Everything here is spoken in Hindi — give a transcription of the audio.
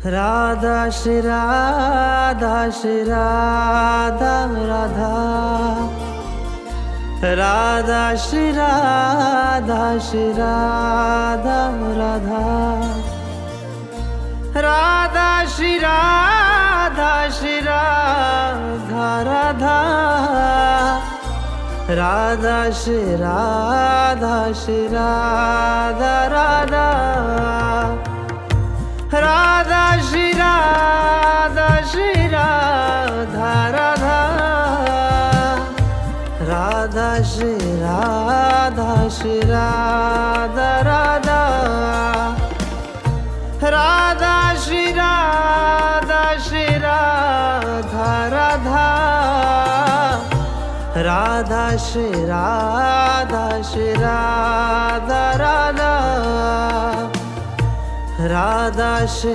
राधा श्री राधा श्री राधा राधा, राधा श्री राधा श्री राधा राधा, राधा श्री राधा श्री राधा राधा, राधा श्री राधा श्री राधा राधा, राधा श्री राधा श्री राधा राधा, राधा श्री राधा श्री राधा राधा, राधा श्री राधा श्री राधा राधा, राधा श्री राधा श्री राधा राधा, राधा श्री